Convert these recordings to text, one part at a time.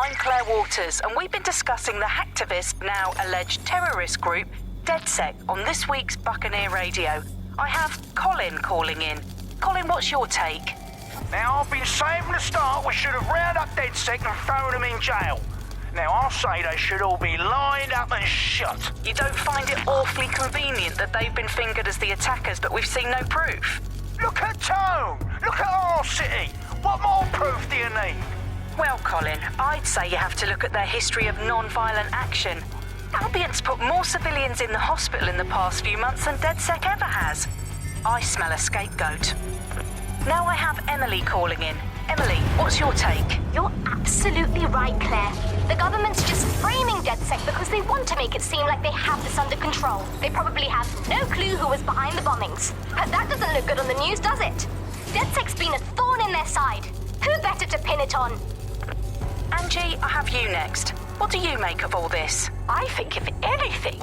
I'm Claire Waters, and we've been discussing the hacktivist, now alleged terrorist group, DedSec, on this week's Buccaneer Radio. I have Colin calling in. Colin, what's your take? Now, I've been saying from the start we should have rounded up DedSec and thrown them in jail. Now, I'll say they should all be lined up and shot. You don't find it awfully convenient that they've been fingered as the attackers, but we've seen no proof? Look at Tone! Look at our city! What more proof do you need? Well, Colin, I'd say you have to look at their history of non-violent action. Albion's put more civilians in the hospital in the past few months than DedSec ever has. I smell a scapegoat. Now I have Emily calling in. Emily, what's your take? You're absolutely right, Claire. The government's just framing DedSec because they want to make it seem like they have this under control. They probably have no clue who was behind the bombings. But that doesn't look good on the news, does it? DedSec's been a thorn in their side. Who better to pin it on? Angie, I have you next. What do you make of all this? I think, if anything,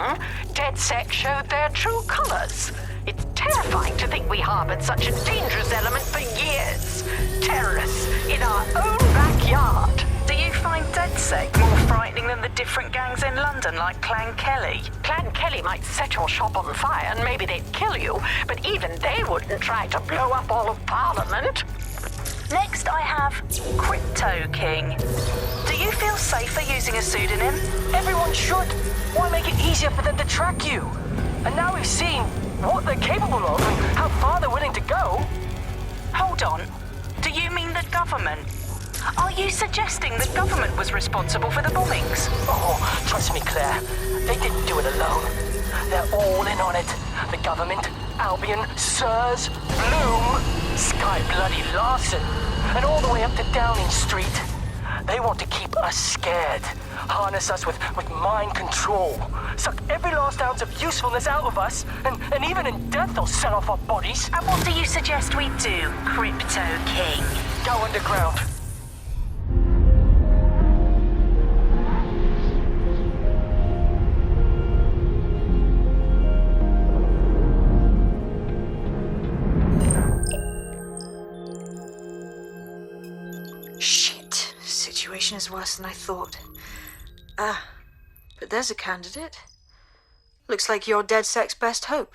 DedSec showed their true colours. It's terrifying to think we harboured such a dangerous element for years. Terrorists in our own backyard. Do you find DedSec more frightening than the different gangs in London, like Clan Kelly? Clan Kelly might set your shop on fire and maybe they'd kill you, but even they wouldn't try to blow up all of Parliament. Next, I have Crypto King. Do you feel safer using a pseudonym? Everyone should. Why make it easier for them to track you? And now we've seen what they're capable of and how far they're willing to go. Hold on. Do you mean the government? Are you suggesting the government was responsible for the bombings? Oh, trust me, Claire. They didn't do it alone. They're all in on it. The government, Albion, Sirs, Bloom, Sky Bloody Larson, and all the way up to Downing Street. They want to keep us scared, harness us with mind control, suck every last ounce of usefulness out of us, and even in death they'll sell off our bodies. And what do you suggest we do, Crypto King? Go underground. Situation is worse than I thought. But there's a candidate. Looks like you're DedSec's best hope.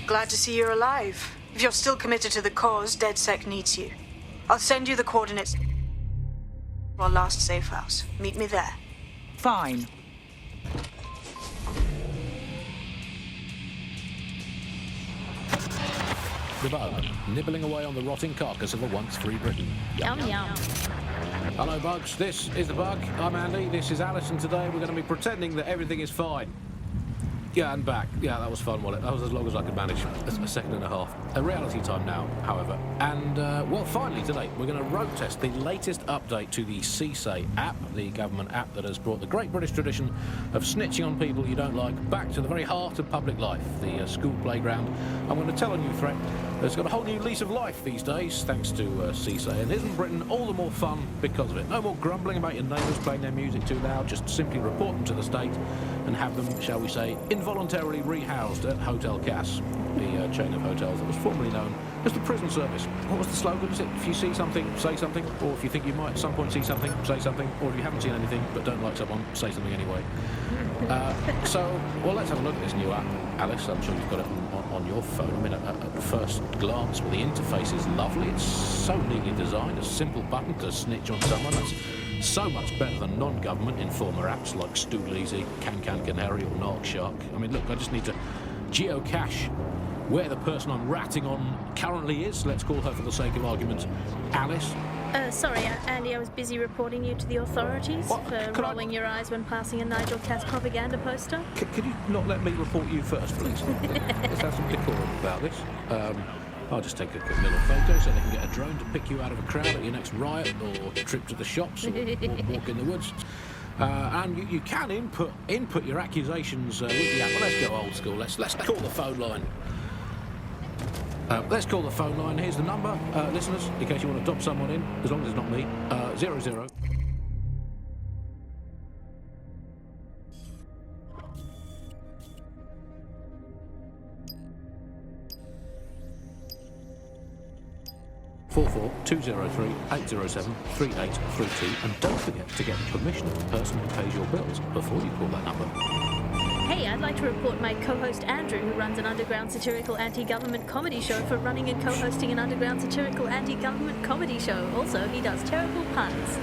Glad to see you're alive. If you're still committed to the cause, DedSec needs you. I'll send you the coordinates to our last safe house. Meet me there. Fine. The Bug, nibbling away on the rotting carcass of a once free Britain. Yum, yum. Hello, Bugs. This is The Bug. I'm Andy. This is Alison. Today we're going to be pretending that everything is fine. Yeah, and back. Yeah, that was fun, Wallet. That was as long as I could manage. A second and a half. A reality time now, however. And, well, finally today, we're going to road test the latest update to the CSAY app, the government app that has brought the great British tradition of snitching on people you don't like back to the very heart of public life, the school playground. I'm going to tell a new threat that's got a whole new lease of life these days, thanks to CSAY. And isn't Britain all the more fun because of it? No more grumbling about your neighbours playing their music too loud. Just simply report them to the state and have them, shall we say, involuntarily rehoused at Hotel Cass, the chain of hotels that was formerly known as the prison service. What was the slogan? Is it, if you see something, say something, or if you think you might at some point see something, say something, or if you haven't seen anything but don't like someone, say something anyway. Well, let's have a look at this new app. Alice, I'm sure you've got it on your phone. I mean, at first glance, well, the interface is lovely. It's so neatly designed, a simple button to snitch on someone. That's so much better than non-government informer apps like Stoodleasy, Canary, or Narkshark. I mean, look, I just need to geocache where the person I'm ratting on currently is. Let's call her, for the sake of argument, Alice. Sorry, Andy, I was busy reporting you to the authorities What? for rolling your eyes when passing a Nigel Cass propaganda poster. Could you not let me report you first, please? Let's have some decorum about this. I'll just take a quick little photo so they can get a drone to pick you out of a crowd at your next riot or trip to the shops or walk in the woods. And you can input your accusations with the app. Well, let's go old school. Let's call the phone line. Let's call the phone line. Here's the number, listeners, in case you want to dob someone in, as long as it's not me. 00. Four 203 807 3832, and don't forget to get the permission of the person who pays your bills before you call that number. Hey, I'd like to report my co-host Andrew, who runs an underground satirical anti-government comedy show, for running and co-hosting an underground satirical anti-government comedy show. Also, he does terrible puns.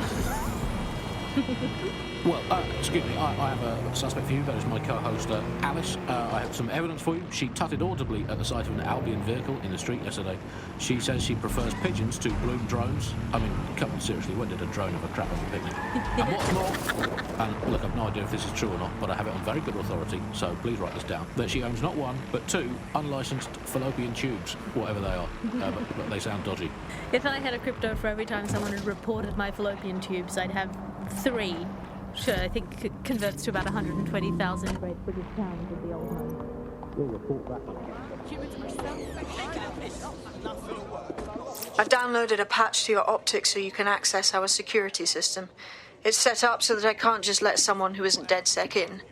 Well, excuse me, I have a suspect for you. That is my co-host, Alice. I have some evidence for you. She tutted audibly at the sight of an Albion vehicle in the street yesterday. She says she prefers pigeons to Bloom drones. I mean, come on, seriously, when did a drone have a crap of a picnic? And what's more, and look, I've no idea if this is true or not, but I have it on very good authority, so please write this down, that she owns not one, but two unlicensed fallopian tubes, whatever they are. But they sound dodgy. If I had a crypto for every time someone had reported my fallopian tubes, I'd have 3. Sure, I think it converts to about 120,000 great British pounds at the old home. We'll report that. I've downloaded a patch to your optics so you can access our security system. It's set up so that I can't just let someone who isn't DedSec in.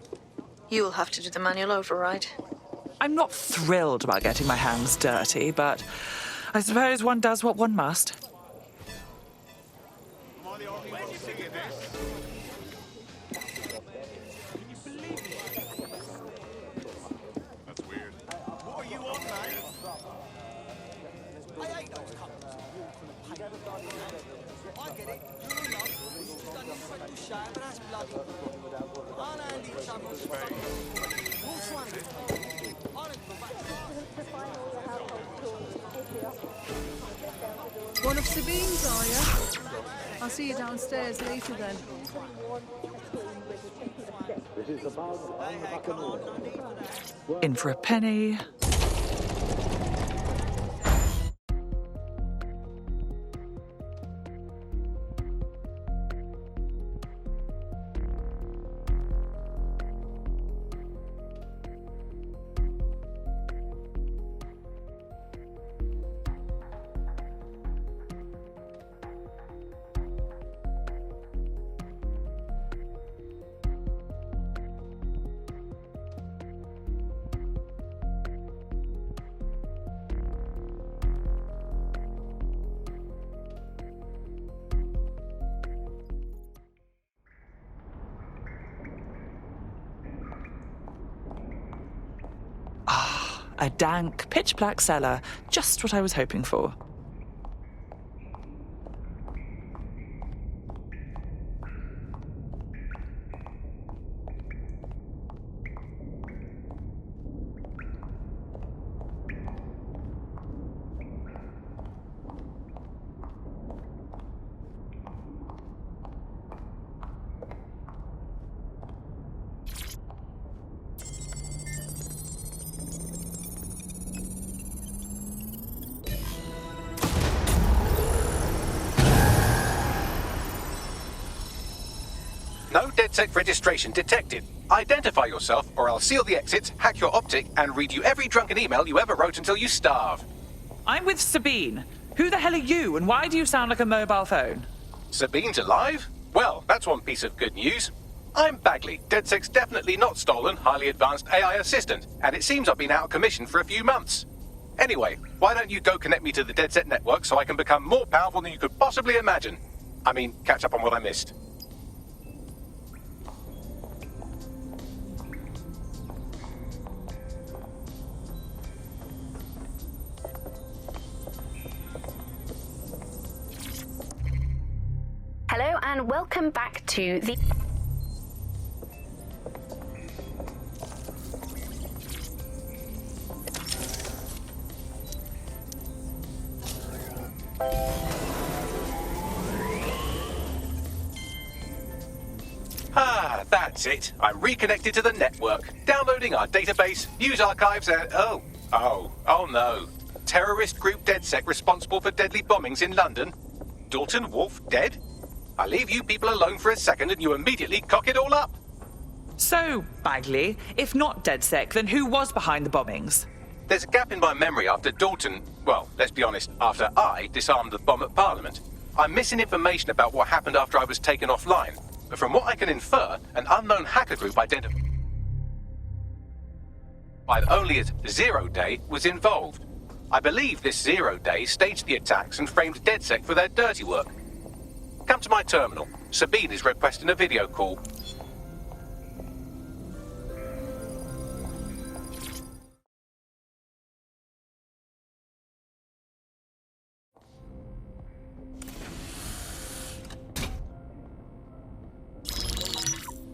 You'll have to do the manual override. I'm not thrilled about getting my hands dirty, but I suppose one does what one must. One of Sabine's, are you? I'll see you downstairs later then. In for a penny. A dank, pitch-black cellar. Just what I was hoping for. DedSec registration detected. Identify yourself, or I'll seal the exits, hack your optic, and read you every drunken email you ever wrote until you starve. I'm with Sabine. Who the hell are you, and why do you sound like a mobile phone? Sabine's alive? Well, that's one piece of good news. I'm Bagley, DedSec's definitely not stolen, highly advanced AI assistant, and it seems I've been out of commission for a few months. Anyway, why don't you go connect me to the DedSec network so I can become more powerful than you could possibly imagine? I mean, catch up on what I missed. Hello and welcome back to the... Ah, that's it. I'm reconnected to the network, downloading our database, news archives, and... Oh no. Terrorist group DedSec responsible for deadly bombings in London? Dalton Wolf dead? I leave you people alone for a second and you immediately cock it all up. So, Bagley, if not DedSec, then who was behind the bombings? There's a gap in my memory after Dalton... Well, let's be honest, after I disarmed the bomb at Parliament. I'm missing information about what happened after I was taken offline. But from what I can infer, an unknown hacker group identified only as Zero Day was involved. I believe this Zero Day staged the attacks and framed DedSec for their dirty work. Come to my terminal. Sabine is requesting a video call.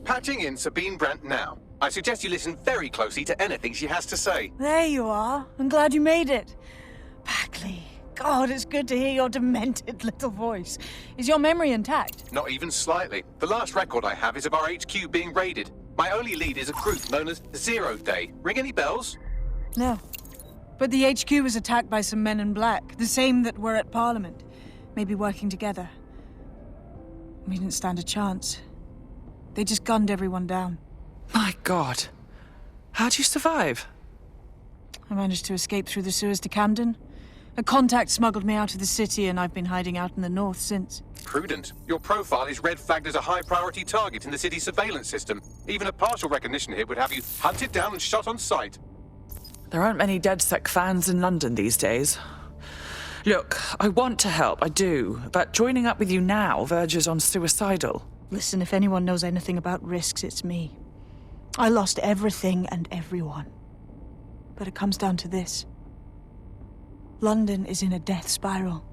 Patching in Sabine Brandt now. I suggest you listen very closely to anything she has to say. There you are. I'm glad you made it. Bagley. God, it's good to hear your demented little voice. Is your memory intact? Not even slightly. The last record I have is of our HQ being raided. My only lead is a group known as Zero Day. Ring any bells? No. But the HQ was attacked by some men in black, the same that were at Parliament. Maybe working together. We didn't stand a chance. They just gunned everyone down. My God. How'd you survive? I managed to escape through the sewers to Camden. A contact smuggled me out of the city, and I've been hiding out in the north since. Prudent. Your profile is red flagged as a high-priority target in the city's surveillance system. Even a partial recognition hit would have you hunted down and shot on sight. There aren't many DedSec fans in London these days. Look, I want to help, I do, but joining up with you now verges on suicidal. Listen, if anyone knows anything about risks, it's me. I lost everything and everyone. But it comes down to this. London is in a death spiral.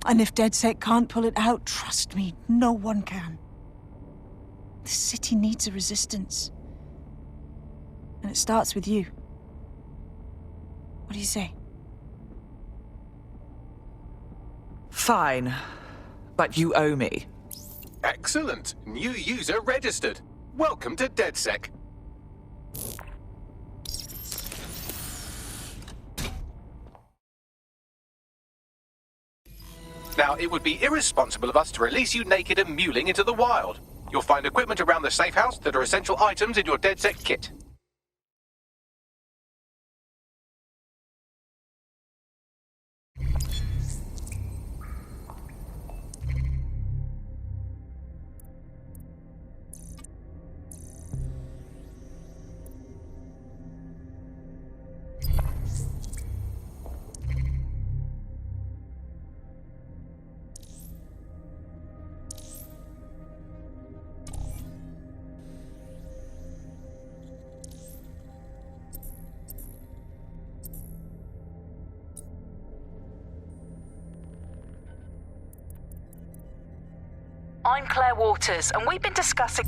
And if DedSec can't pull it out, trust me, no one can. The city needs a resistance. And it starts with you. What do you say? Fine. But you owe me. Excellent. New user registered. Welcome to DedSec. Now, it would be irresponsible of us to release you naked and mewling into the wild. You'll find equipment around the safe house that are essential items in your DedSec kit. I'm Claire Waters, and we've been discussing...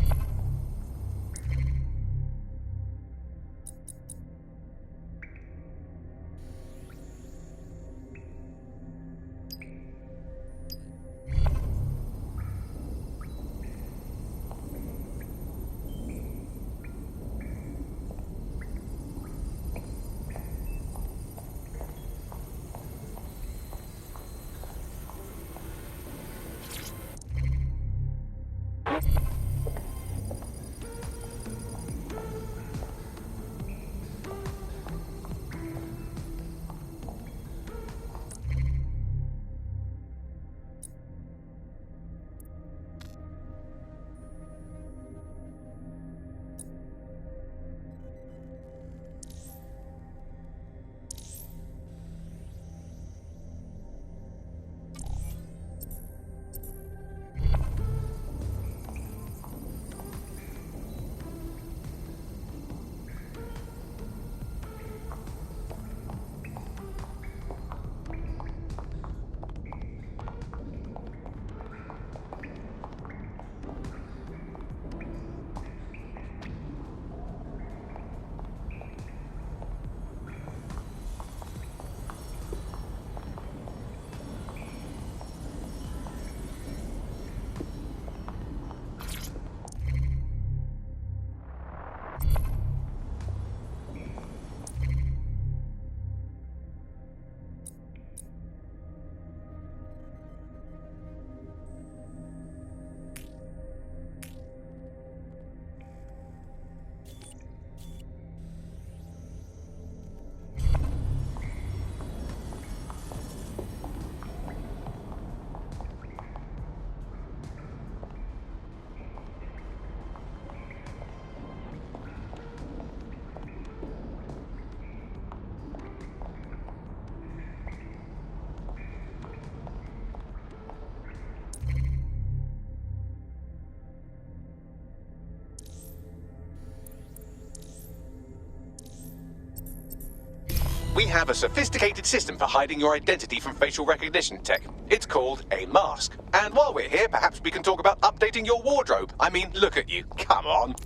We have a sophisticated system for hiding your identity from facial recognition tech. It's called a mask. And while we're here, perhaps we can talk about updating your wardrobe. I mean, look at you. Come on.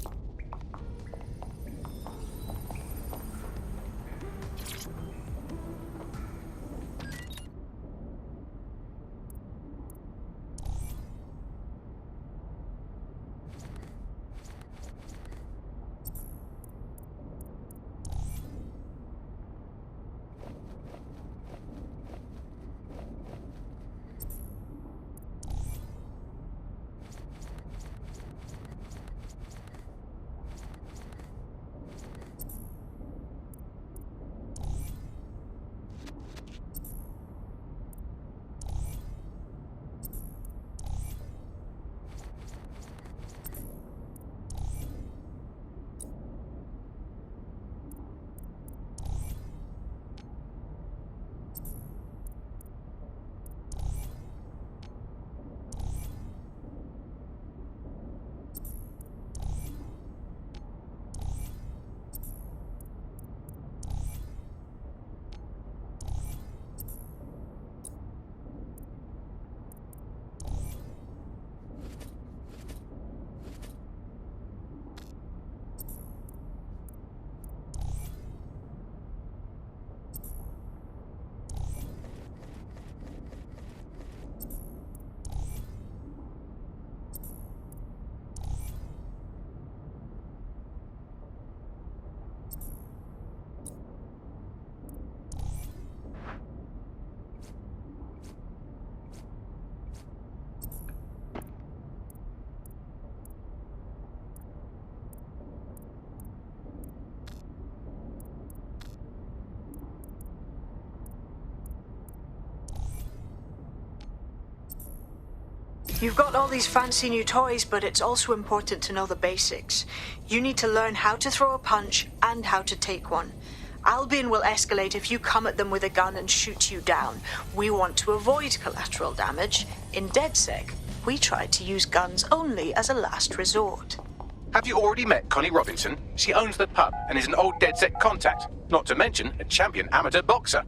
You've got all these fancy new toys, but it's also important to know the basics. You need to learn how to throw a punch and how to take one. Albion will escalate if you come at them with a gun and shoot you down. We want to avoid collateral damage. In DedSec, we try to use guns only as a last resort. Have you already met Connie Robinson? She owns the pub and is an old DedSec contact, not to mention a champion amateur boxer.